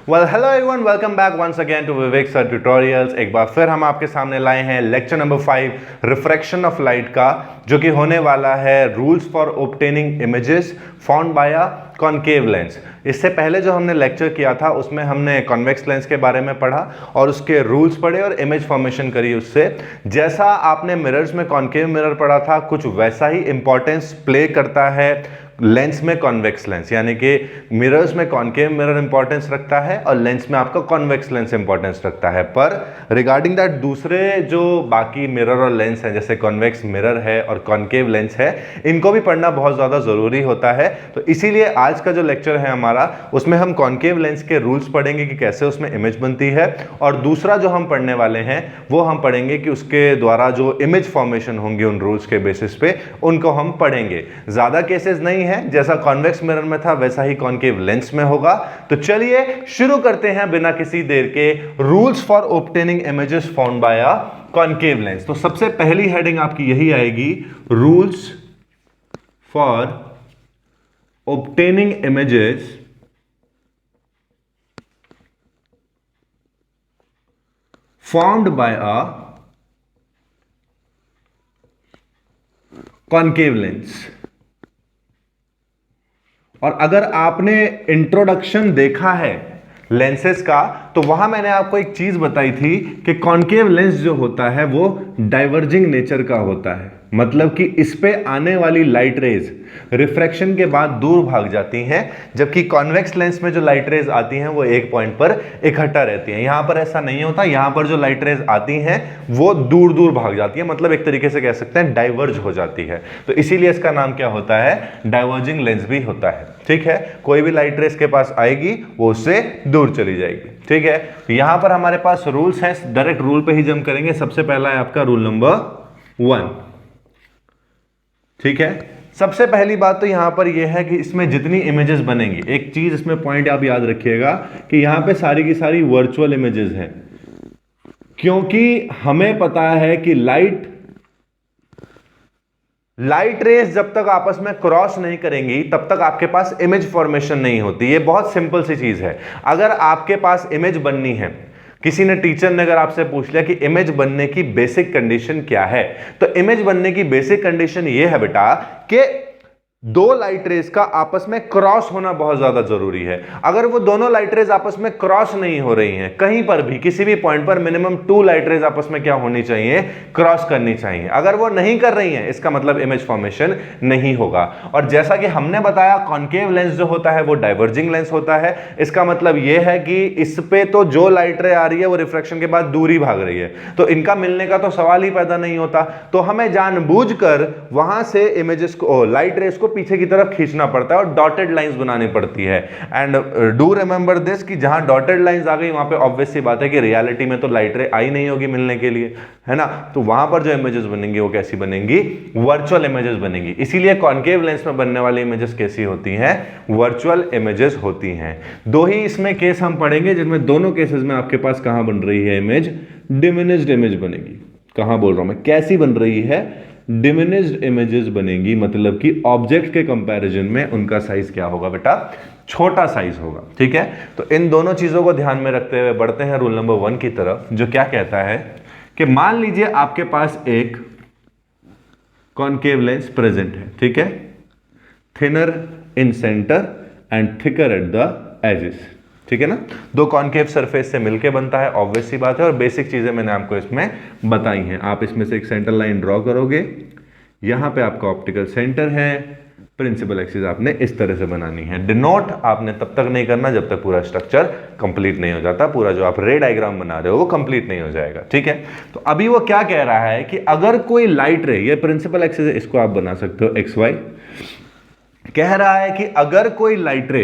Well hello everyone, welcome back once again to Vivek sir tutorials. एक बार फिर हम आपके सामने लाए हैं lecture number 5 refraction of light का, जो कि होने वाला है rules for obtaining images found by a concave lens. इससे पहले जो हमने लेक्चर किया था उसमें हमने कॉन्वेक्स लेंस के बारे में पढ़ा और उसके रूल्स पढ़े और इमेज फॉर्मेशन करी उससे। जैसा आपने मिरर्स में कॉनकेव मिरर पढ़ा था, कुछ वैसा ही इंपॉर्टेंस प्ले करता है लेंस में कॉन्वेक्स लेंस, यानी कि मिरर्स में कॉनकेव मिरर इंपॉर्टेंस रखता है और लेंस में आपका कॉन्वेक्स लेंस इंपॉर्टेंस रखता है। पर रिगार्डिंग दैट दूसरे जो बाकी मिरर और लेंस हैं, जैसे कॉन्वेक्स मिरर है और कॉनकेव लेंस है, इनको भी पढ़ना बहुत ज़्यादा ज़रूरी होता है। तो इसीलिए आज का जो लेक्चर है हमारा, उसमें हम कॉनकेव लेंस के रूल्स पढ़ेंगे कि कैसे उसमें इमेज बनती है, और दूसरा जो हम पढ़ने वाले हैं वो हम पढ़ेंगे कि उसके द्वारा जो इमेज फॉर्मेशन होंगी उन रूल्स के बेसिस पे, उनको हम पढ़ेंगे। ज़्यादा केसेस नहीं है, जैसा कॉन्वेक्स मिरर में था वैसा ही कॉनकेव लेंस में होगा। तो चलिए शुरू करते हैं बिना किसी देर के, rules for obtaining images found by a concave lens. तो सबसे पहली हेडिंग आपकी यही आएगी, rules for obtaining images found by a concave lens. और अगर आपने इंट्रोडक्शन देखा है लेंसेज का, तो वहां मैंने आपको एक चीज बताई थी कि कॉनकेव लेंस जो होता है वो डाइवर्जिंग नेचर का होता है। मतलब कि इस पे आने वाली लाइट रेज रिफ्रैक्शन के बाद दूर भाग जाती हैं, जबकि कॉन्वेक्स लेंस में जो लाइट रेज आती हैं वो एक पॉइंट पर इकट्ठा रहती हैं। यहां पर ऐसा नहीं होता, यहां पर जो लाइट रेज आती हैं वो दूर दूर भाग जाती है, मतलब एक तरीके से कह सकते हैं डाइवर्ज हो जाती है। तो इसीलिए इसका नाम क्या होता है, डाइवर्जिंग लेंस भी होता है। ठीक है, कोई भी लाइट रेज के पास आएगी वो उससे दूर चली जाएगी। ठीक है, यहां पर हमारे पास रूल्स हैं, डायरेक्ट रूल पे ही जंप करेंगे। सबसे पहला है आपका रूल नंबर 1। ठीक है, सबसे पहली बात तो यहां पर यह है कि इसमें जितनी इमेजेस बनेंगी, एक चीज इसमें पॉइंट आप याद रखिएगा कि यहां पे सारी की सारी वर्चुअल इमेजेस हैं, क्योंकि हमें पता है कि लाइट रेज जब तक आपस में क्रॉस नहीं करेंगी तब तक आपके पास इमेज फॉर्मेशन नहीं होती। ये बहुत सिंपल सी चीज है। अगर आपके पास इमेज बननी है, किसी ने, टीचर ने अगर आपसे पूछ लिया कि इमेज बनने की बेसिक कंडीशन क्या है, तो इमेज बनने की बेसिक कंडीशन ये है बेटा कि दो लाइट रेज का आपस में क्रॉस होना बहुत ज्यादा जरूरी है। अगर वो दोनों लाइट रेज आपस में क्रॉस नहीं हो रही हैं, कहीं पर भी किसी भी पॉइंट पर मिनिमम 2 लाइट रेज आपस में क्या होनी चाहिए, क्रॉस करनी चाहिए। अगर वो नहीं कर रही हैं, इसका मतलब इमेज फॉर्मेशन नहीं होगा। और जैसा कि हमने बताया, कॉनकेव लेंस जो होता है वो डाइवर्जिंग लेंस होता है। इसका मतलब यह है कि इस पे तो जो लाइट रे आ रही है वो रिफ्रैक्शन के बाद दूरी भाग रही है, तो इनका मिलने का तो सवाल ही पैदा नहीं होता। तो हमें जानबूझकर वहां से इमेजेस को, लाइट रेज को पीछे की तरफ खींचना पड़ता है और डॉटेड लाइंस बनानी पड़ती है। एंड डू रिमेंबर दिस कि जहां डॉटेड लाइंस आ गई वहां पे ऑब्वियस सी बात है कि रियलिटी में तो लाइट रे आई नहीं होगी मिलने के लिए, है ना। तो वहां पर जो इमेजेस बनेंगी वो कैसी बनेंगी, वर्चुअल इमेजेस बनेंगी। इसीलिए कॉनकेव लेंस में बनने वाली इमेजेस कैसी होती हैं, वर्चुअल इमेजेस होती हैं। दो ही इसमें केस हम पढ़ेंगे जिनमें दोनों केसेस में आपके पास कहां बन रही है इमेज, डिमिनिश्ड इमेज बनेगी। कहां बोल रहा हूं मैं, कैसी बन रही है, डिमिनिश्ड इमेजेस बनेगी। मतलब कि ऑब्जेक्ट के कंपैरिजन में उनका साइज क्या होगा बेटा, छोटा साइज होगा। ठीक है, तो इन दोनों चीजों को ध्यान में रखते हुए बढ़ते हैं रूल नंबर 1 की तरफ, जो क्या कहता है कि मान लीजिए आपके पास एक कॉनकेव लेंस प्रेजेंट है। ठीक है, thinner in centre and thicker at the edges. ठीक है ना, दो कॉनकेव सरफेस से मिलके बनता है, ऑब्वियस सी बात है। और बेसिक चीजें मैंने आपको इसमें बताई हैं। आप इसमें से एक सेंटर लाइन ड्रॉ करोगे, यहां पे आपका ऑप्टिकल सेंटर है, प्रिंसिपल एक्सिस आपने इस तरह से बनानी है। डिनोट आपने तब तक नहीं करना जब तक पूरा स्ट्रक्चर कंप्लीट नहीं हो जाता, पूरा जो आप रे डायग्राम बना रहे हो वो कंप्लीट नहीं हो जाएगा। ठीक है, तो अभी वो क्या कह रहा है कि अगर कोई लाइट रे, ये प्रिंसिपल एक्सिस है, इसको आप बना सकते हो XY, कह रहा है कि अगर कोई लाइट रे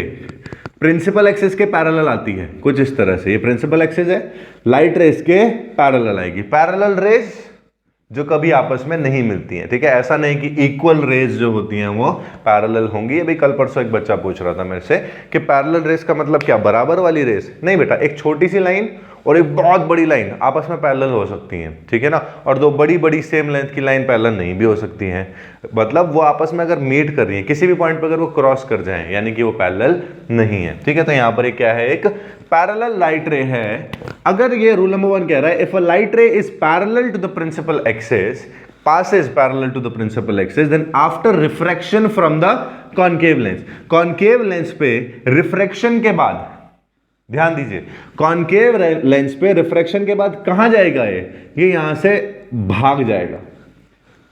प्रिंसिपल एक्सिस के पैरेलल आती है, कुछ इस तरह से, ये प्रिंसिपल एक्सिस है, लाइट रेस के पैरेलल आएगी, पैरेलल रेस जो कभी आपस में नहीं मिलती हैं। ठीक है, ऐसा नहीं कि इक्वल रेज जो होती हैं वो पैरेलल होंगी। अभी कल परसों एक बच्चा पूछ रहा था मेरे से कि पैरेलल रेस का मतलब क्या, बराबर वाली रेस? नहीं बेटा, एक छोटी सी लाइन और एक बहुत बड़ी लाइन आपस में पैरेलल हो सकती हैं, ठीक है ना, और दो बड़ी बड़ी सेम लेंथ की लाइन पैरेलल नहीं भी हो सकती हैं, मतलब वो आपस में अगर मीट कर रही है किसी भी पॉइंट पर, अगर वो क्रॉस कर जाएं यानी कि वो पैरेलल नहीं है, ठीक है। तो यहां पर एक क्या है, एक पैरेलल लाइट रे है। अगर ये रूल नंबर 1 कह रहा है, if a light ray is parallel to the principal axis, passes parallel to the principal axis, then after refraction from the concave lens, concave lens पे रिफ्रैक्शन के बाद, ध्यान दीजिए, कॉनकेव लेंस पे रिफ्रैक्शन के बाद कहां जाएगा, ये यहां से भाग जाएगा,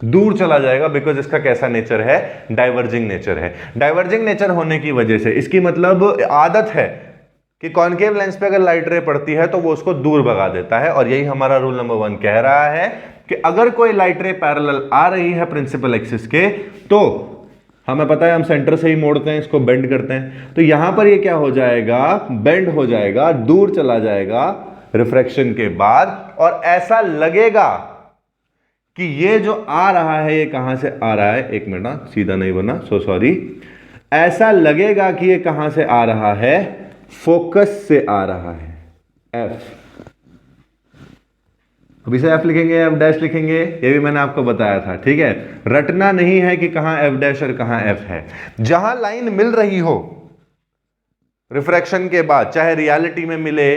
दूर चला जाएगा, बिकॉज इसका कैसा नेचर है, डाइवर्जिंग नेचर है। डाइवर्जिंग नेचर होने की वजह से इसकी मतलब आदत है कि कॉनकेव लेंस पे अगर लाइट रे पड़ती है तो वो उसको दूर भगा देता है, और यही हमारा रूल नंबर 1 कह रहा है कि अगर कोई लाइट रे पैरेलल आ रही है प्रिंसिपल एक्सिस के, तो हमें पता है हम सेंटर से ही मोड़ते हैं, इसको बेंड करते हैं, तो यहां पर ये क्या हो जाएगा, बेंड हो जाएगा, दूर चला जाएगा रिफ्रैक्शन के बाद, और ऐसा लगेगा कि ये जो आ रहा है ये कहां से आ रहा है, एक मिनट, सीधा नहीं बना, सो सॉरी, ऐसा लगेगा कि ये कहां से आ रहा है, फोकस से आ रहा है, एफ, अभी से एफ लिखेंगे, एफ डैश लिखेंगे, ये भी मैंने आपको बताया था, ठीक है। रटना नहीं है कि कहां एफ डैश और कहां एफ है, जहां लाइन मिल रही हो रिफ्रैक्शन के बाद, चाहे रियलिटी में मिले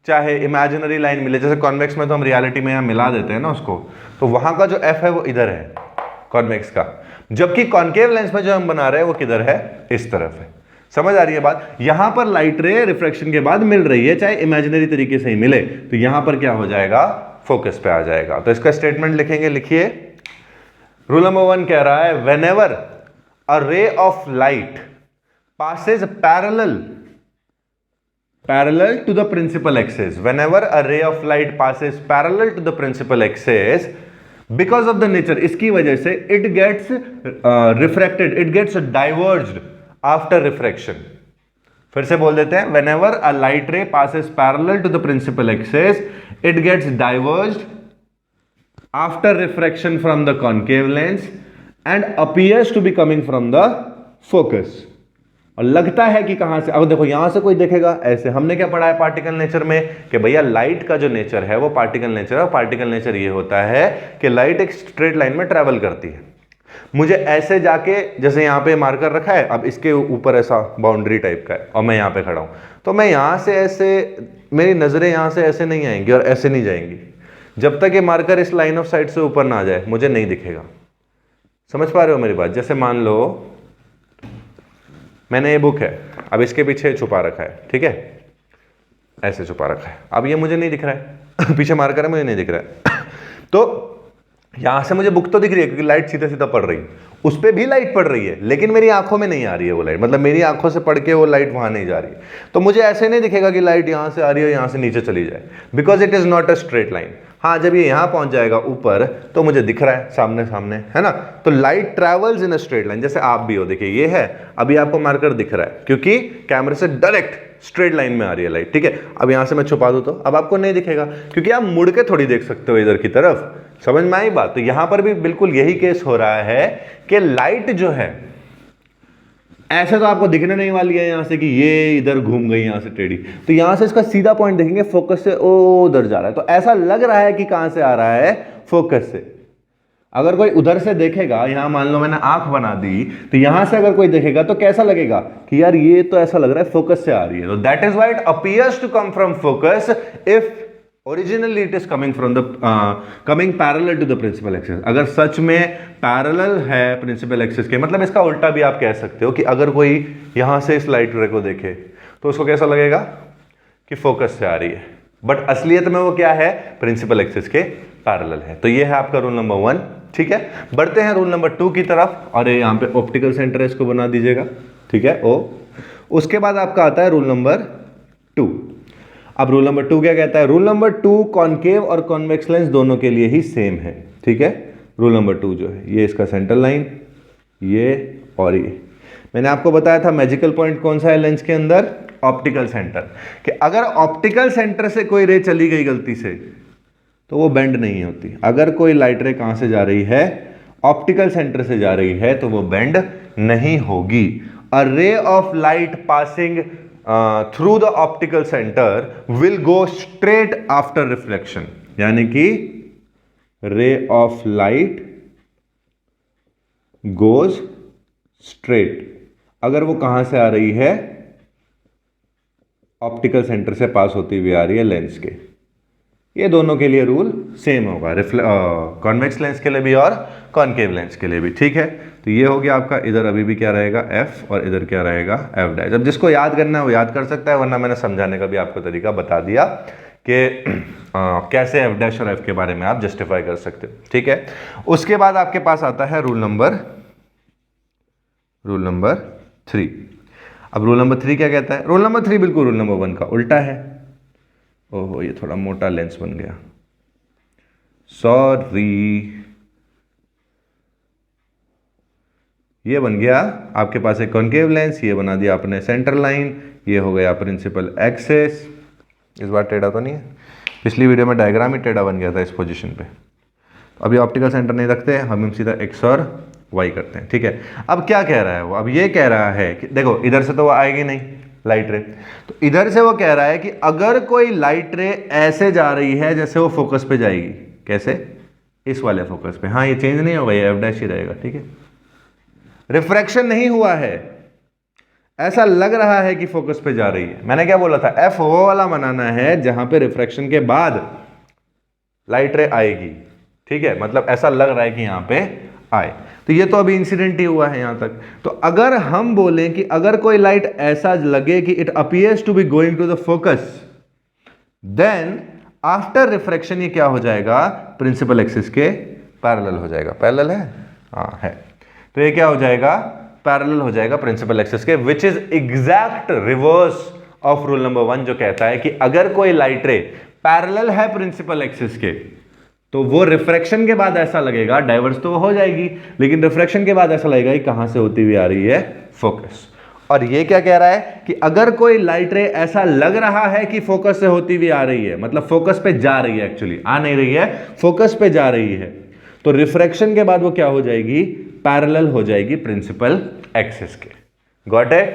चाहे इमेजिनरी लाइन मिले, जैसे कॉन्वेक्स में तो हम रियलिटी में यहां मिला देते हैं ना उसको, तो वहां का जो एफ है वो इधर है कॉन्वेक्स का, जबकि कॉनकेव लेंस में जो हम बना रहे हैं वो किधर है, इस तरफ है। समझ आ रही है बात, यहां पर लाइट रे रिफ्रैक्शन के बाद मिल रही है, चाहे इमेजिनरी तरीके से ही मिले, तो यहां पर क्या हो जाएगा, फोकस पे आ जाएगा। तो इसका स्टेटमेंट लिखेंगे, लिखिए, रूल नंबर 1 कह रहा है, whenever a ray of light passes parallel to the principal axis, whenever a ray of light passes parallel to the principal axis, because of the nature, इसकी वजह से it gets refracted, it gets diverged after refraction। फिर से बोल देते हैं, whenever a light ray passes parallel to the principal axis, it gets diverged after refraction from the concave lens and appears to be coming from the focus। और लगता है कि कहां से, अब देखो यहां से कोई देखेगा ऐसे, हमने क्या पढ़ा है पार्टिकल नेचर में कि भैया लाइट का जो नेचर है वो पार्टिकल नेचर है, और पार्टिकल नेचर ये होता है कि लाइट एक स्ट्रेट लाइन में ट्रेवल करती है। मुझे ऐसे जाके, जैसे यहां पे मार्कर रखा है, अब इसके ऊपर ऐसा बाउंड्री टाइप का है और मैं यहां पे खड़ा हूं, तो मैं यहां से ऐसे, मेरी नजरें यहां से ऐसे नहीं आएंगी और ऐसे नहीं जाएंगी, जब तक ये मार्कर इस लाइन ऑफ साइट से ऊपर ना आ जाए मुझे नहीं दिखेगा। समझ पा रहे हो मेरी बात? जैसे मान लो मैंने ये बुक है, अब इसके पीछे छुपा रखा है, ठीक है, ऐसे छुपा रखा है, अब ये मुझे नहीं दिख रहा है पीछे मार्कर है, मुझे नहीं दिख रहा है तो यहां से मुझे बुक तो दिख रही है क्योंकि लाइट सीधा सीधा पड़ रही है, उस पर भी लाइट पड़ रही है, लेकिन मेरी आंखों में नहीं आ रही है वो लाइट, मतलब मेरी आंखों से पड़ के वो लाइट वहां नहीं जा रही है, तो मुझे ऐसे नहीं दिखेगा कि लाइट यहां से आ रही है यहां से नीचे चली जाए, because it is not a straight line. हाँ, जब ये यहां पहुंच जाएगा ऊपर तो मुझे दिख रहा है सामने सामने, है ना, तो light travels in a straight line, जैसे आप भी हो, देखिए ये है, अभी आपको मार्कर दिख रहा है क्योंकि कैमरे से डायरेक्ट स्ट्रेट लाइन में आ रही है लाइट, ठीक है। अब यहां से मैं छुपा दूं तो अब आपको नहीं दिखेगा क्योंकि आप मुड़ के थोड़ी देख सकते हो इधर की तरफ। समझ में आई बात? तो यहां पर भी बिल्कुल यही केस हो रहा है कि लाइट जो है ऐसे तो आपको दिखने नहीं वाली है यहां से कि ये इधर घूम गई यहां से टेढ़ी, तो यहां से इसका सीधा पॉइंट देखेंगे, फोकस से ओ उधर जा रहा है, तो ऐसा लग रहा है कि कहां से आ रहा है, फोकस से। अगर कोई उधर से देखेगा, यहां मान लो मैंने आंख बना दी, तो यहां से अगर कोई देखेगा तो कैसा लगेगा कि यार ये तो ऐसा लग रहा है फोकस से आ रही है, तो that is why it appears to come from focus if originally it is coming from the coming parallel to the principal axis. अगर सच में पैरेलल है प्रिंसिपल एक्सिस के, मतलब इसका उल्टा भी आप कह सकते हो कि अगर कोई यहां से इस लाइट रे को देखे तो उसको कैसा लगेगा कि फोकस से आ रही है, बट असलियत में वो क्या है, प्रिंसिपल एक्सिस के पैरेलल है। तो ये है आपका रूल नंबर 1, ठीक है। बढ़ते हैं रूल नंबर 2 की तरफ, और यहाँ पे ऑप्टिकल सेंटर है, इसको बना दीजिएगा, ठीक है, ओ। उसके बाद आपका आता है रूल नंबर 2। अब रूल नंबर 2 क्या कहता है? रूल नंबर 2 कॉनकेव और कॉन्वेक्स लेंस दोनों के लिए ही सेम है, ठीक है। रूल नंबर 2 जो है, ये इसका सेंटर लाइन, ये और ये मैंने आपको बताया था मैजिकल पॉइंट कौन सा है लेंस के अंदर, ऑप्टिकल सेंटर, कि अगर ऑप्टिकल सेंटर से कोई रे चली गई गलती से तो वो बेंड नहीं होती। अगर कोई लाइट रे कहां से जा रही है, ऑप्टिकल सेंटर से जा रही है, तो वो बेंड नहीं होगी। A ray of light passing through the optical centre will go straight after reflection, यानी कि रे ऑफ लाइट गोज स्ट्रेट, अगर वो कहां से आ रही है, ऑप्टिकल सेंटर से पास होती हुई आ रही है लेंस के। ये दोनों के लिए रूल सेम होगा, कॉन्वेक्स लेंस के लिए भी और कॉनकेव लेंस के लिए भी, ठीक है। तो ये हो गया आपका, इधर अभी भी क्या रहेगा f और इधर क्या रहेगा f डैश। अब जिसको याद करना है वो याद कर सकता है, वरना मैंने समझाने का भी आपको तरीका बता दिया कि कैसे f डैश और f के बारे में आप जस्टिफाई कर सकते हो, ठीक है। उसके बाद आपके पास आता है रूल नंबर 3। अब रूल नंबर 3 क्या कहता है? रूल नंबर 3 बिल्कुल रूल नंबर 1 का उल्टा है। ओहो, ये थोड़ा मोटा लेंस बन गया, सॉरी। ये बन गया आपके पास एक कॉनकेव लेंस, ये बना दिया आपने सेंटर लाइन, ये हो गया प्रिंसिपल एक्सिस। इस बार टेढ़ा तो नहीं है, पिछली वीडियो में डायग्राम ही टेढ़ा बन गया था इस पोजीशन पे। अभी ऑप्टिकल सेंटर नहीं रखते, हम सीधा एक्स और वाई करते हैं, ठीक है। अब क्या कह रहा है वो? अब ये कह रहा है कि देखो इधर से तो वो आएगी नहीं लाइट रे, तो इधर से वो कह रहा है कि अगर कोई लाइट रे ऐसे जा रही है जैसे वो फोकस पे जाएगी, कैसे? इस वाले फोकस पे। हाँ, ये चेंज नहीं होगा, ये एफ डैश ही रहेगा, ठीक है। रिफ्रैक्शन नहीं हुआ है, ऐसा लग रहा है कि फोकस पे जा रही है। मैंने क्या बोला था? एफ वो वाला बनाना है जहां पे रिफ्रैक्शन के बाद लाइट रे आएगी, ठीक है। मतलब ऐसा लग रहा है कि यहां पे आए, तो ये तो अभी इंसिडेंट ही हुआ है यहां तक। तो अगर हम बोलें कि अगर कोई लाइट ऐसा लगे कि it appears to be going to the focus, then after refraction ये क्या हो जाएगा? प्रिंसिपल एक्सिस के पैरेलल हो जाएगा। पैरेलल है? हाँ है। तो ये क्या हो जाएगा? पैरेलल हो जाएगा प्रिंसिपल एक्सिस के, which is exact reverse of rule number 1 जो कहता है कि अगर कोई लाइट रे पैरेलल है प्रिंसिपल एक्सिस के, तो वो रिफ्रैक्शन के बाद ऐसा लगेगा, डाइवर्स तो हो जाएगी, लेकिन रिफ्रैक्शन के बाद ऐसा लगेगा कि कहां से होती हुई आ रही है? फोकस। और ये क्या कह रहा है कि अगर कोई लाइट रे ऐसा लग रहा है कि फोकस से होती हुई आ रही है, मतलब फोकस पे जा रही है, एक्चुअली आ नहीं रही है, फोकस पे जा रही है, तो रिफ्रैक्शन के बाद वो क्या हो जाएगी? पैरेलल हो जाएगी प्रिंसिपल एक्सिस के। Got it?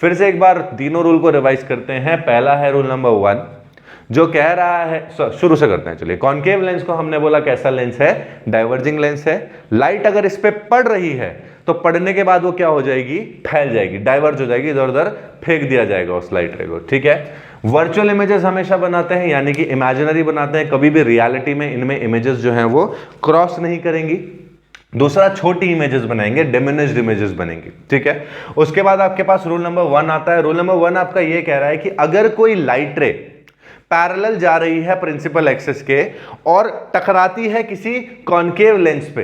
फिर से एक बार तीनों रूल को रिवाइज करते हैं। पहला है रूल नंबर 1 जो कह रहा है, शुरू से करते हैं चलिए। कॉनकेव लेंस को हमने बोला कैसा लेंस है? डाइवर्जिंग लेंस है। लाइट अगर इस पे पड़ रही है तो पड़ने के बाद वो क्या हो जाएगी? फैल जाएगी, डाइवर्ज हो जाएगी, इधर उधर फेंक दिया जाएगा उस लाइट रे को, ठीक है। वर्चुअल इमेजेस हमेशा बनाते हैं, यानी कि इमेजिनरी बनाते हैं, कभी भी रियलिटी में इनमें इमेजेस जो हैं वो क्रॉस नहीं करेंगी। दूसरा, छोटी इमेजेस बनाएंगे, डिमिनिश्ड इमेजेस बनेंगी, ठीक है। उसके बाद आपके पास रूल नंबर 1 आता है। रूल नंबर 1 आपका ये कह रहा है कि अगर कोई लाइट रे पैरेलल जा रही है प्रिंसिपल एक्सिस के और टकराती है किसी कॉनकेव लेंस पे,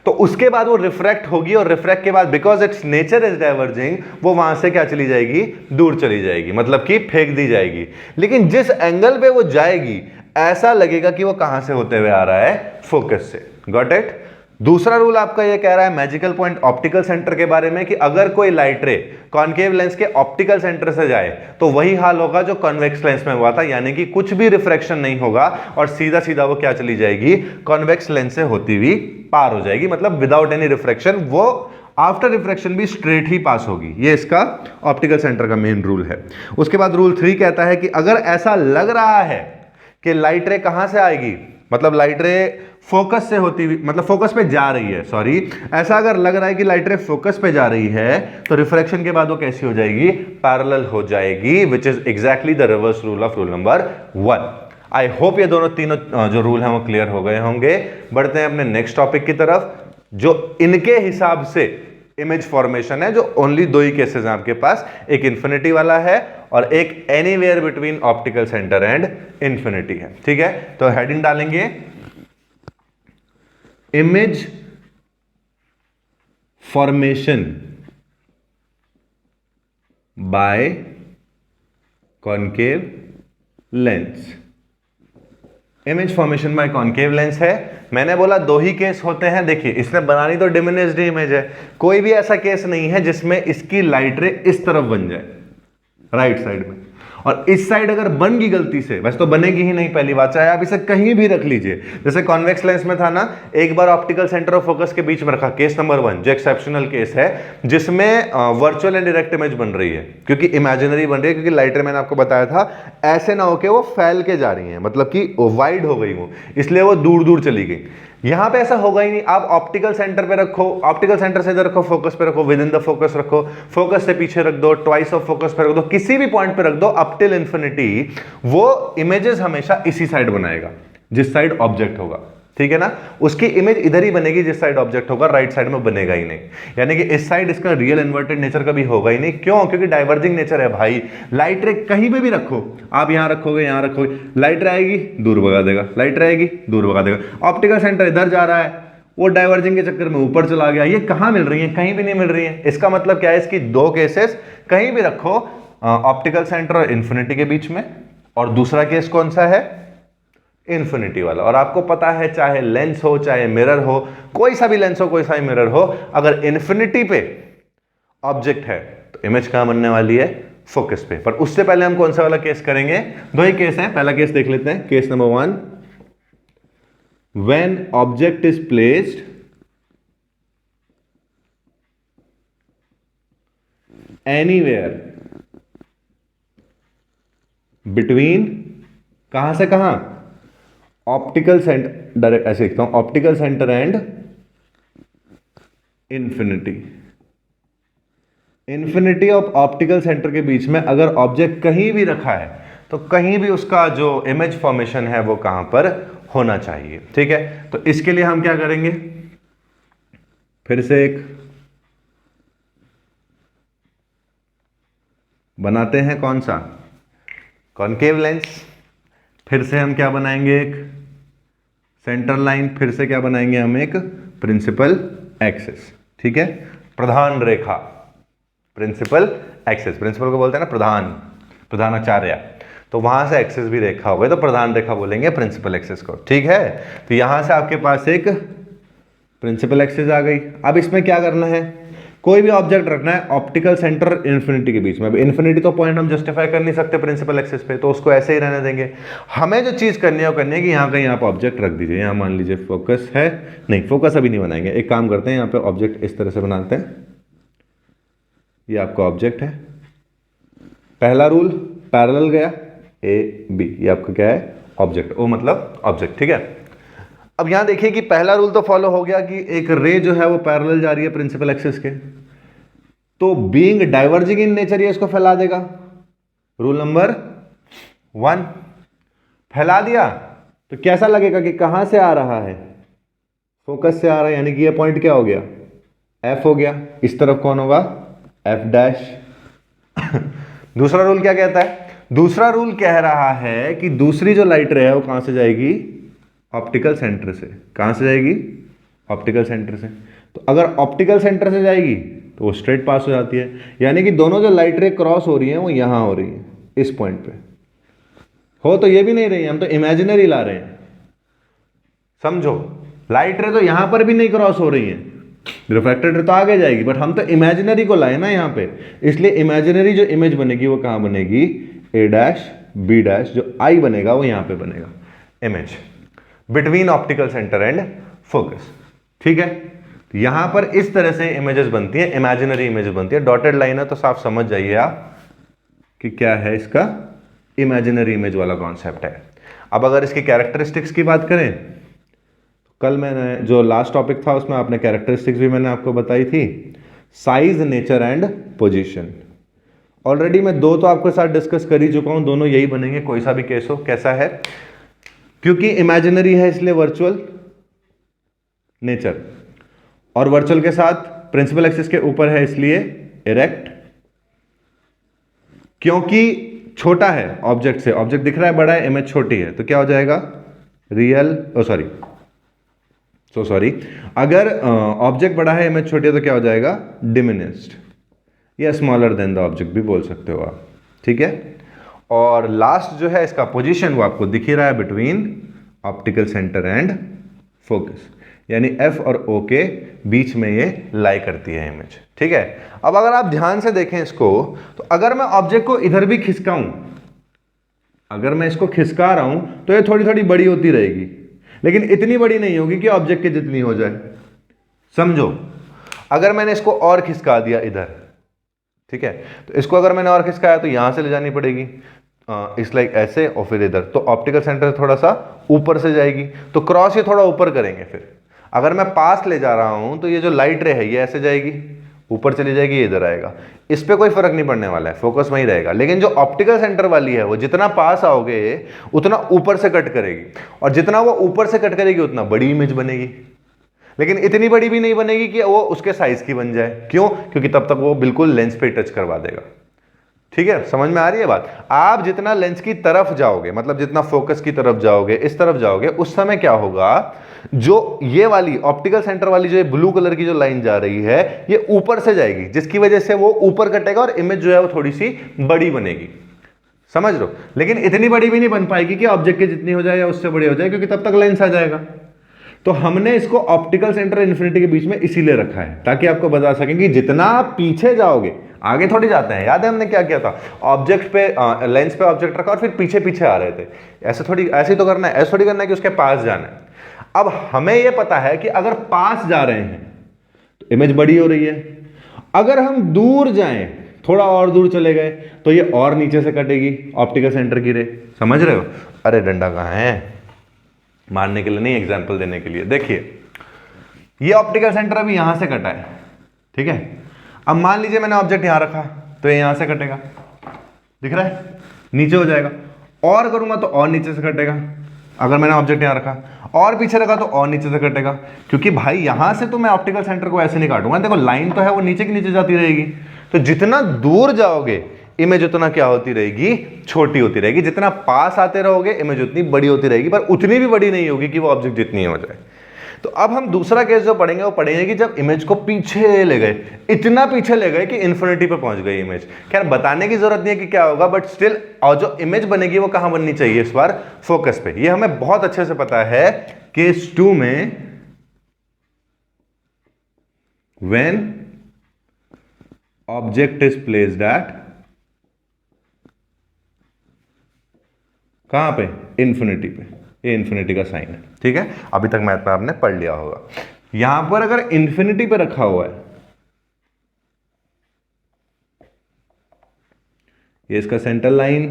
तो उसके बाद वो रिफ्रैक्ट होगी, और रिफ्रैक्ट के बाद because it's nature is diverging, वो वहां से क्या चली जाएगी? दूर चली जाएगी, मतलब कि फेंक दी जाएगी। लेकिन जिस एंगल पे वो जाएगी ऐसा लगेगा कि वो कहां से होते हुए आ रहा है? फोकस से। Got it? दूसरा रूल आपका ये कह रहा है मैजिकल पॉइंट ऑप्टिकल सेंटर के बारे में कि अगर कोई लाइट रे कॉनकेव लेंस के ऑप्टिकल सेंटर से जाए तो वही हाल होगा जो कॉन्वेक्स लेंस में हुआ था, यानी कि कुछ भी रिफ्रैक्शन नहीं होगा और सीधा सीधा वो क्या चली जाएगी? कॉन्वेक्स लेंस से होती हुई पार हो जाएगी, मतलब विदाउट एनी रिफ्रैक्शन, वो आफ्टर रिफ्रैक्शन भी स्ट्रेट ही पास होगी। ये इसका ऑप्टिकल सेंटर का मेन रूल है। उसके बाद रूल 3 कहता है कि अगर ऐसा लग रहा है कि लाइट रे कहां से आएगी, मतलब लाइट रे फोकस से होती हुई, मतलब फोकस पे जा रही है, सॉरी, ऐसा अगर लग रहा है कि लाइट रे फोकस पे जा रही है, तो रिफ्रैक्शन के बाद वो कैसी हो जाएगी? पैरेलल हो जाएगी, which is exactly the reverse rule of rule number 1। I hope ये तीनों जो रूल हैं वो क्लियर हो गए होंगे। बढ़ते हैं अपने नेक्स्ट टॉपिक की तरफ, जो इनके हिसाब से इमेज फॉर्मेशन है, जो ओनली 2 ही केसेस हैं आपके पास, एक इंफिनिटी वाला है और एक anywhere between optical centre and infinity है, ठीक है। तो हेडिंग डालेंगे image formation by concave lens. Image formation by concave lens है। मैंने बोला 2 ही केस होते हैं। देखिए, इसने बनानी तो डिमिनिश्ड इमेज है, कोई भी ऐसा केस नहीं है जिसमें इसकी लाइट रे इस तरफ बन जाए, राइट साइड में, और इस साइड अगर बन गई गलती से, वैसे तो बनेगी ही नहीं पहली बात, चाहे आप इसे कहीं भी रख लीजिए। जैसे कॉन्वेक्स लेंस में था ना, एक बार ऑप्टिकल सेंटर और फोकस के बीच में रखा, केस नंबर 1 जो एक्सेप्शनल केस है, जिसमें वर्चुअल एंड डायरेक्ट इमेज बन रही है, क्योंकि इमेजिनरी बन रही है, क्योंकि लाइट रे मैंने आपको बताया था ऐसे ना हो के वो फैल के जा रही है, मतलब कि वाइड हो गई वो, इसलिए वो दूर दूर चली गई। यहां पे ऐसा होगा ही नहीं। आप ऑप्टिकल सेंटर पे रखो, ऑप्टिकल सेंटर से इधर रखो, फोकस पे रखो, विद इन द फोकस रखो, फोकस से पीछे रख दो, ट्वाइस ऑफ फोकस पे रख दो, किसी भी पॉइंट पे रख दो, अप टिल इंफिनिटी वो इमेजेस हमेशा इसी साइड बनाएगा जिस साइड ऑब्जेक्ट होगा, ठीक है ना। उसकी इमेज इधर ही बनेगी जिस साइड ऑब्जेक्ट होगा, राइट साइड में बनेगा ही नहीं। यानी कि इस साइड इसका रियल इन्वर्टेड नेचर कभी होगा ही नहीं। क्यों? क्योंकि डाइवर्जिंग नेचर है भाई। लाइट रे कहीं पे भी रखो, आप यहां रखोगे, यहां रखोगे, लाइट रे आएगी दूर भगा देगा, लाइट रे आएगी दूर भगा देगा। ऑप्टिकल सेंटर इधर जा रहा है, वो डाइवर्जिंग के चक्कर में ऊपर चला गया। ये कहां मिल रही है? कहीं भी नहीं मिल रही है। इसका मतलब क्या है? इसकी दो केसेस कहीं भी रखो, ऑप्टिकल सेंटर और इंफिनिटी के बीच में, और दूसरा केस कौन सा है? इंफिनिटी वाला। और आपको पता है, चाहे लेंस हो, चाहे मिरर हो, कोई सा भी लेंस हो, कोई सा भी मिरर हो, अगर इंफिनिटी पे ऑब्जेक्ट है तो इमेज कहां बनने वाली है? फोकस पे। पर उससे पहले हम कौन सा वाला केस करेंगे? दो ही केस हैं। पहला केस देख लेते हैं, case number 1, when object is placed anywhere between, कहां से कहां? ऑप्टिकल सेंटर, डायरेक्ट ऐसे लिखता हूं, optical centre and infinity. Infinity और ऑप्टिकल सेंटर के बीच में अगर ऑब्जेक्ट कहीं भी रखा है तो कहीं भी उसका जो इमेज फॉर्मेशन है वो कहां पर होना चाहिए, ठीक है। तो इसके लिए हम क्या करेंगे? फिर से एक बनाते हैं, कौन सा? Concave lens. फिर से हम क्या बनाएंगे? एक सेंटर लाइन। फिर से क्या बनाएंगे हम? एक प्रिंसिपल एक्सिस, ठीक है। प्रधान रेखा, प्रिंसिपल एक्सिस। प्रिंसिपल को बोलते हैं ना प्रधान, प्रधानाचार्य। तो वहां से एक्सिस भी रेखा हो गई तो प्रधान रेखा बोलेंगे प्रिंसिपल एक्सिस को, ठीक है। तो यहां से आपके पास एक प्रिंसिपल एक्सिस आ गई। अब इसमें क्या करना है? कोई भी ऑब्जेक्ट रखना है ऑप्टिकल सेंटर इंफिनिटी के बीच में। अब इंफिनिटी तो पॉइंट हम जस्टिफाई कर नहीं सकते प्रिंसिपल एक्सिस पे, तो उसको ऐसे ही रहने देंगे। हमें जो चीज करनी है वो करनी है कि यहाँ कहीं आप ऑब्जेक्ट रख दीजिए। यहाँ मान लीजिए फोकस है, नहीं फोकस अभी नहीं बनाएंगे, एक काम करते हैं, यहाँ पे ऑब्जेक्ट इस तरह से बनाते हैं। ये आपका ऑब्जेक्ट है। पहला रूल पैरेलल गया, ए बी, ये आपका क्या है? ऑब्जेक्ट। ओ मतलब ऑब्जेक्ट, ठीक है। अब यहां देखिए कि पहला रूल तो फॉलो हो गया कि एक रे जो है वो पैरेलल जा रही है प्रिंसिपल एक्सिस के, तो बीइंग डाइवर्जिंग इन नेचर ये इसको फैला देगा। रूल नंबर 1, फैला दिया तो कैसा लगेगा कि कहां से आ रहा है? फोकस से आ रहा है, यानी कि ये पॉइंट क्या हो गया? एफ हो गया। इस तरफ कौन होगा? F dash. दूसरा रूल क्या कहता है? दूसरा रूल कह रहा है कि दूसरी जो लाइट रे है वो कहां से जाएगी? ऑप्टिकल सेंटर से। कहां से जाएगी? ऑप्टिकल सेंटर से। तो अगर ऑप्टिकल सेंटर से जाएगी तो वो स्ट्रेट पास हो जाती है, यानी कि दोनों जो लाइट रे क्रॉस हो रही है वो यहां हो रही है, इस पॉइंट पे। हो तो ये भी नहीं रही है, हम तो इमेजिनरी ला रहे हैं, समझो। लाइट रे तो यहां पर भी नहीं क्रॉस हो रही है, रिफ्रैक्टेड रे तो आगे जाएगी, बट हम तो इमेजिनरी को लाए ना यहां पे, इसलिए इमेजिनरी जो इमेज बनेगी वो कहां बनेगी? ए डैश बी डैश, जो आई बनेगा वो यहां पे बनेगा image between optical centre and focus, ठीक है। तो यहां पर इस तरह से इमेजेस बनती है, इमेजिनरी इमेजेस बनती है। डॉटेड लाइन है तो साफ समझ जाइए आप कि क्या है इसका इमेजिनरी इमेज वाला कॉन्सेप्ट है। अब अगर इसकी कैरेक्टरिस्टिक्स की बात करें, तो कल मैंने जो लास्ट टॉपिक था उसमें आपने कैरेक्टरिस्टिक्स भी मैंने आपको बताई थी, size, nature and position. Already मैं दो तो आपके साथ डिस्कस कर ही चुका हूं, दोनों यही बनेंगे कोई सा भी केस हो। कैसा है? क्योंकि इमेजिनरी है इसलिए वर्चुअल नेचर, और वर्चुअल के साथ प्रिंसिपल एक्सिस के ऊपर है इसलिए इरेक्ट। क्योंकि छोटा है ऑब्जेक्ट से, ऑब्जेक्ट दिख रहा है बड़ा है, इमेज छोटी है, तो क्या हो जाएगा? रियल, सॉरी, अगर ऑब्जेक्ट बड़ा है इमेज छोटी है तो क्या हो जाएगा? डिमिनिश्ड, या स्मॉलर देन द ऑब्जेक्ट भी बोल सकते हो आप, ठीक है। और लास्ट जो है इसका पोजीशन वो आपको दिख ही रहा है, between optical centre and focus, यानी एफ और ओ के बीच में ये लाई करती है इमेज, ठीक है। अब अगर आप ध्यान से देखें इसको, तो अगर मैं ऑब्जेक्ट को इधर भी खिसकाऊं, अगर मैं इसको खिसका रहा हूं तो ये थोड़ी थोड़ी बड़ी होती रहेगी, लेकिन इतनी बड़ी नहीं होगी कि ऑब्जेक्ट के जितनी हो जाए। समझो, अगर मैंने इसको और खिसका दिया इधर, ठीक है, तो इसको अगर मैंने और खिसकाया तो यहां से ले जानी पड़ेगी इस लाइक ऐसे, और फिर इधर, तो ऑप्टिकल सेंटर थोड़ा सा ऊपर से जाएगी, तो क्रॉस ये थोड़ा ऊपर करेंगे। फिर अगर मैं पास ले जा रहा हूं तो ये जो लाइट रे है ये ऐसे जाएगी, ऊपर चली जाएगी, ये इधर आएगा। इस पे कोई फर्क नहीं पड़ने वाला है, फोकस वहीं रहेगा। लेकिन जो ऑप्टिकल सेंटर वाली है वो जितना पास आओगे उतना ऊपर से कट करेगी, और जितना वो ऊपर से कट करेगी उतना बड़ी इमेज बनेगी। लेकिन इतनी बड़ी भी नहीं बनेगी कि वो उसके साइज की बन जाए। क्यों? क्योंकि तब तक वो बिल्कुल लेंस पे टच करवा देगा। ठीक है, समझ में आ रही है बात? आप जितना लेंस की तरफ जाओगे, मतलब जितना फोकस की तरफ जाओगे, इस तरफ जाओगे, उस समय क्या होगा, जो ये वाली ऑप्टिकल सेंटर वाली जो ब्लू कलर की जो लाइन जा रही है ये ऊपर से जाएगी, जिसकी वजह से वो ऊपर कटेगा और इमेज जो है वो थोड़ी सी बड़ी बनेगी। समझ लो, लेकिन इतनी बड़ी भी नहीं बन पाएगी कि ऑब्जेक्ट की जितनी हो जाए या उससे बड़ी हो जाए, क्योंकि तब तक लेंस आ जाएगा। तो हमने इसको ऑप्टिकल सेंटर और इन्फिनिटी के बीच में इसीलिए रखा है, ताकि आपको बता सकें कि जितना आप पीछे जाओगे, आगे थोड़ी जाते हैं। याद है हमने क्या किया था? ऑब्जेक्ट पे लेंस पे ऑब्जेक्ट रखा और फिर पीछे पीछे आ रहे थे। ऐसे थोड़ी, ऐसे ही तो करना है, ऐसे थोड़ी करना है कि उसके पास जाना है। अब हमें यह पता है कि अगर पास जा रहे हैं तो इमेज बड़ी हो रही है, अगर हम दूर जाएं, थोड़ा और दूर चले गए, तो ये और नीचे से कटेगी ऑप्टिकल सेंटर की रे। समझ रहे हो? अरे डंडा कहां है? मारने के लिए नहीं, एग्जाम्पल देने के लिए। देखिए, ये ऑप्टिकल सेंटर अभी यहां से कटा है, ठीक है। अब मान लीजिए मैंने ऑब्जेक्ट यहां रखा, तो ये यहां से कटेगा, दिख रहा है, नीचे हो जाएगा। और करूंगा तो और नीचे से कटेगा। अगर मैंने ऑब्जेक्ट यहां रखा, और पीछे रखा तो और नीचे से कटेगा, क्योंकि भाई यहां से तो मैं ऑप्टिकल सेंटर को ऐसे नहीं काटूंगा। देखो लाइन तो है, वो नीचे की नीचे जाती रहेगी। तो जितना दूर जाओगे इमेज उतना क्या होती रहेगी? छोटी होती रहेगी। जितना पास आते रहोगे इमेज उतनी बड़ी होती रहेगी, पर उतनी भी बड़ी नहीं होगी कि वो ऑब्जेक्ट जितनी हो जाए। तो अब हम दूसरा केस जो पढ़ेंगे वो पढ़ेंगे कि जब इमेज को पीछे ले गए, इतना पीछे ले गए कि इन्फिनिटी पे पहुंच गई इमेज। खैर बताने की जरूरत नहीं है कि क्या होगा, बट स्टिल, और जो इमेज बनेगी वो कहां बननी चाहिए इस बार? फोकस पे। ये हमें बहुत अच्छे से पता है। केस 2 में when object is placed at, कहां पे? इन्फिनिटी पे। ये इन्फिनिटी का साइन है, ठीक है। अभी तक मैथ में आपने पढ़ लिया होगा। यहां पर अगर इन्फिनिटी पे रखा हुआ है, ये इसका सेंटर लाइन,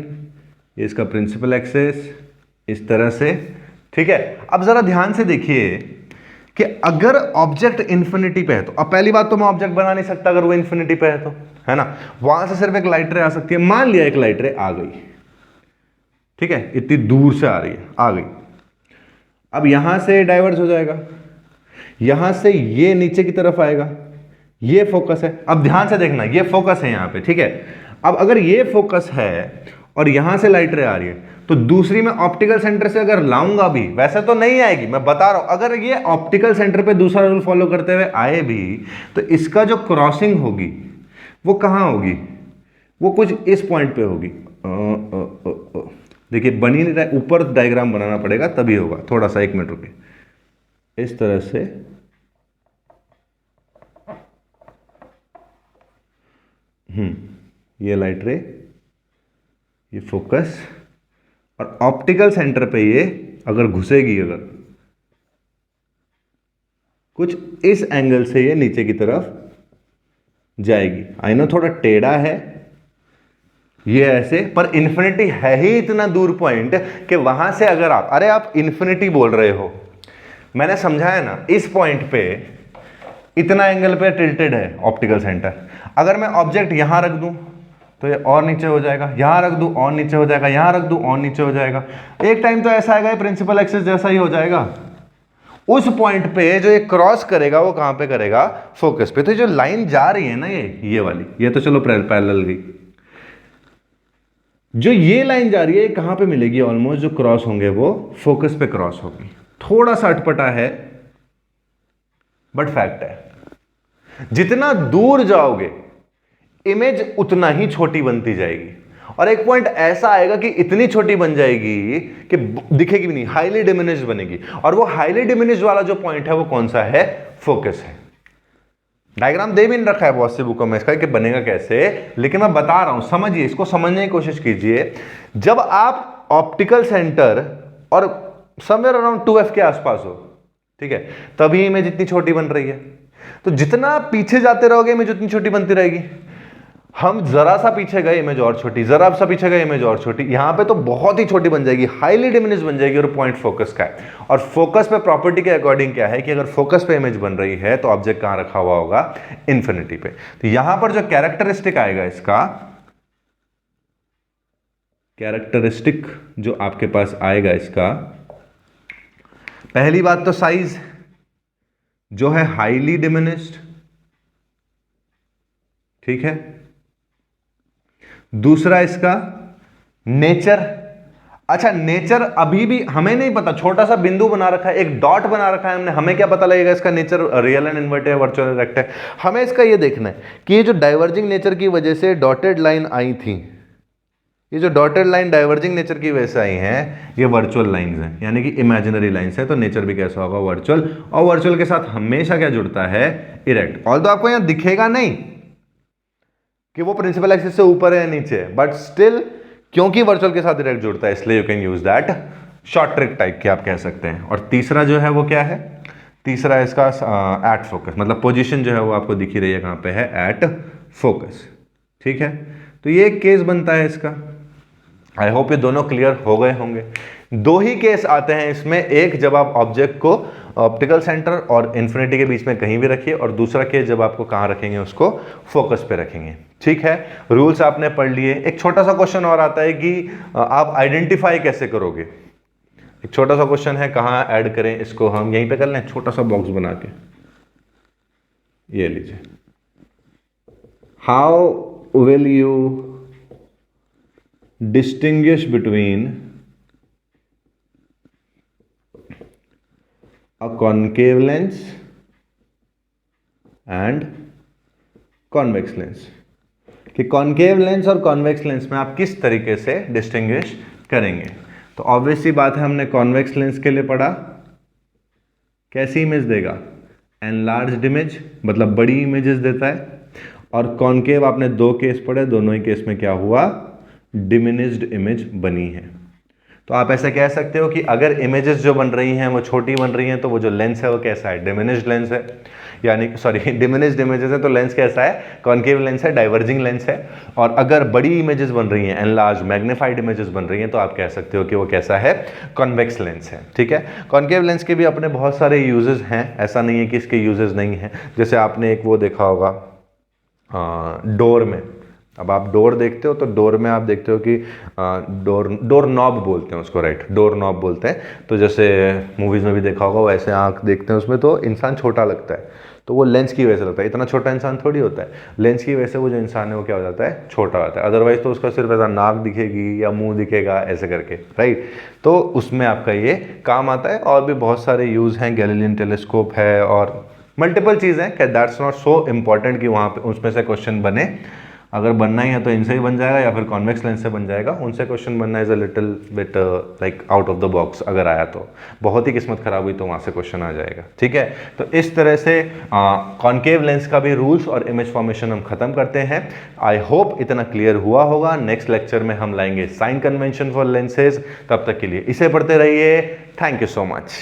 ये इसका प्रिंसिपल एक्सिस, इस तरह से, ठीक है। अब जरा ध्यान से देखिए कि अगर ऑब्जेक्ट इन्फिनिटी पे है, तो अब पहली बात तो मैं ऑब्जेक्ट बना नहीं सकता अगर वो इन्फिनिटी पे है तो, है ना। वहां से सिर्फ एक लाइट रे आ सकती है। मान लिया एक लाइट रे आ गई, ठीक है, इतनी दूर से आ रही है, आ गई। अब यहां से डाइवर्ज हो जाएगा, यहां से ये नीचे की तरफ आएगा, ये फोकस है। अब ध्यान से देखना, ये फोकस है यहां पे, ठीक है। अब अगर ये फोकस है और यहां से लाइट रे आ रही है, तो दूसरी मैं ऑप्टिकल सेंटर से अगर लाऊंगा भी, वैसे तो नहीं आएगी, मैं बता रहा हूं, अगर ये ऑप्टिकल सेंटर पे दूसरा रूल फॉलो करते हुए आए भी, तो इसका जो क्रॉसिंग होगी वो कहां होगी? वो कुछ इस पॉइंट पे होगी। देखिए बन ही नहीं रहा है, ऊपर डायग्राम बनाना पड़ेगा तभी होगा। थोड़ा सा 1 मिनट रुके, इस तरह से ये लाइट रे, ये फोकस, और ऑप्टिकल सेंटर पे ये अगर घुसेगी, अगर कुछ इस एंगल से ये नीचे की तरफ जाएगी। आई नो थोड़ा टेढ़ा है ये ऐसे, पर इन्फिनिटी है ही इतना दूर पॉइंट कि वहां से अगर आप, अरे आप इन्फिनिटी बोल रहे हो, मैंने समझाया ना, इस पॉइंट पे इतना एंगल पे टिल्टेड है ऑप्टिकल सेंटर। अगर मैं ऑब्जेक्ट यहां रख दूं तो ये और नीचे हो जाएगा, यहां रख दूं और नीचे हो जाएगा, यहां रख दूं और नीचे हो जाएगा। एक टाइम तो ऐसा आएगा प्रिंसिपल एक्सिस जैसा ही हो जाएगा। उस पॉइंट पे जो ये क्रॉस करेगा वो कहां पे करेगा? फोकस पे। तो जो लाइन जा रही है ना, ये वाली, ये तो चलो पैरेलल गई। जो ये लाइन जा रही है कहां पे मिलेगी? ऑलमोस्ट जो क्रॉस होंगे वो फोकस पे क्रॉस होगी। थोड़ा सा अटपटा है बट फैक्ट है। जितना दूर जाओगे इमेज उतना ही छोटी बनती जाएगी, और एक पॉइंट ऐसा आएगा कि इतनी छोटी बन जाएगी कि दिखेगी भी नहीं, हाईली डिमिनिश्ड बनेगी। और वो हाईली डिमिनिश्ड वाला जो पॉइंट है वो कौन सा है? फोकस है। डायग्राम दे भी नहीं रखा है बहुत सी बुकों में इसका कि बनेगा कैसे, लेकिन मैं बता रहा हूं, समझिए, इसको समझने की कोशिश कीजिए। जब आप ऑप्टिकल सेंटर और समवेयर अराउंड 2f के आसपास हो, ठीक है, तभी इमेज इतनी छोटी बन रही है। तो जितना आप पीछे जाते रहोगे इमेज उतनी छोटी बनती रहेगी। हम जरा सा पीछे गए इमेज और छोटी, जरा सा पीछे गए इमेज और छोटी, यहां पे तो बहुत ही छोटी बन जाएगी, हाईली डिमिनिश बन जाएगी, और पॉइंट फोकस का है। और फोकस पे प्रॉपर्टी के अकॉर्डिंग क्या है कि अगर फोकस पे इमेज बन रही है तो ऑब्जेक्ट कहां रखा हुआ होगा, इंफिनिटी पे। तो यहां पर जो कैरेक्टरिस्टिक आएगा इसका, कैरेक्टरिस्टिक जो आपके पास आएगा इसका, पहली बात तो साइज जो है हाईली डिमिनिश्ड, ठीक है। दूसरा इसका नेचर, अच्छा नेचर अभी भी हमें नहीं पता, छोटा सा बिंदु बना रखा है, एक डॉट बना रखा है हमने, हमें क्या पता लगेगा इसका नेचर रियल एंड इन्वर्ट है, वर्चुअल इरेक्ट है। हमें इसका ये देखना है कि ये जो डाइवर्जिंग नेचर की वजह से डॉटेड लाइन आई थी, ये जो डॉटेड लाइन डाइवर्जिंग नेचर की वजह से आई हैं, ये वर्चुअल लाइंस हैं, यानी कि इमेजिनरी लाइंस है। तो नेचर भी कैसा होगा, वर्चुअल, और वर्चुअल के साथ हमेशा क्या जुड़ता है, इरेक्ट। ऑल्दो आपको यहां दिखेगा नहीं कि वो प्रिंसिपल एक्सिस से ऊपर है या नीचे है, बट स्टिल क्योंकि वर्चुअल के साथ इरेक्ट जुड़ता है इसलिए you can use that short trick type के आप कह सकते हैं। और तीसरा जो है वो क्या है, तीसरा इसका एट फोकस, मतलब पोजीशन जो है वो आपको दिख ही रही है कहां पे है, एट फोकस, ठीक है। तो ये एक केस बनता है इसका। आई होप ये दोनों क्लियर हो गए होंगे। दो ही केस आते हैं इसमें, एक जब आप ऑब्जेक्ट को ऑप्टिकल सेंटर और इन्फिनिटी के बीच में कहीं भी रखिए, और दूसरा केस जब आपको कहां रखेंगे, उसको फोकस पे रखेंगे, ठीक है। रूल्स आपने पढ़ लिए। एक छोटा सा क्वेश्चन और आता है कि आप आइडेंटिफाई कैसे करोगे। एक छोटा सा क्वेश्चन है, कहां ऐड करें इसको, हम यहीं पे कर लें, छोटा सा बॉक्स बना के, ये लीजिए। How will you distinguish between a concave lens and convex lens, कि कॉन्केव लेंस और कॉन्वेक्स लेंस में आप किस तरीके से डिस्टिंग्विश करेंगे। तो ऑब्वियस सी बात है, हमने कॉन्वेक्स लेंस के लिए पढ़ा, कैसी इमेज देगा, एनलार्ज्ड इमेज, मतलब बड़ी इमेजेस देता है। और कॉन्केव आपने दो केस पढ़े, दोनों ही केस में क्या हुआ, डिमिनिश्ड इमेज बनी है। तो आप ऐसा कह सकते हो कि अगर इमेजेस जो बन रही हैं वो छोटी बन रही हैं, तो वो जो लेंस है वो कैसा है, डिमिनिश्ड लेंस है, यानी सॉरी डिमिनिश्ड इमेजेस है तो लेंस कैसा है, कॉन्केव लेंस है, डाइवर्जिंग लेंस है। और अगर बड़ी इमेजेस बन रही हैं, एनलार्ज मैग्नीफाइड इमेजेस बन रही हैं, तो आप कह सकते हो कि वो कैसा है, कॉन्वेक्स लेंस है, ठीक है। कॉन्केव लेंस के भी अपने बहुत सारे यूजेस हैं, ऐसा नहीं है कि इसके यूजेस नहीं हैं। जैसे आपने एक वो देखा होगा डोर में, अब आप डोर देखते हो तो डोर में आप देखते हो कि डोर नॉब बोलते हैं उसको, राइट, डोर नॉब बोलते हैं। तो जैसे मूवीज़ में भी देखा होगा, वैसे आंख देखते हैं उसमें तो इंसान छोटा लगता है, तो वो लेंस की वजह से लगता है। इतना छोटा इंसान थोड़ी होता है, लेंस की वजह से वो जो इंसान है वो क्या हो जाता है, छोटा होता है। अदरवाइज तो उसका सिर्फ ऐसा नाक दिखेगी या मुंह दिखेगा ऐसे करके, राइट। तो उसमें आपका ये काम आता है। और भी बहुत सारे यूज़ हैं, गैलीलियन टेलीस्कोप है और मल्टीपल चीज़ हैं, दैट्स नॉट सो इम्पॉर्टेंट कि वहाँ पे उसमें से क्वेश्चन बने। अगर बनना ही है तो इनसे ही बन जाएगा या फिर कॉन्वेक्स लेंस से बन जाएगा। उनसे क्वेश्चन बनना is a little bit like out of the box, अगर आया तो बहुत ही किस्मत खराब हुई तो वहाँ से क्वेश्चन आ जाएगा, ठीक है। तो इस तरह से कॉन्केव लेंस का भी रूल्स और इमेज फॉर्मेशन हम खत्म करते हैं। आई होप इतना क्लियर हुआ होगा। नेक्स्ट लेक्चर में हम लाएंगे साइन कन्वेंशन फॉर लेंसेज। तब तक के लिए इसे पढ़ते रहिए। Thank you so much.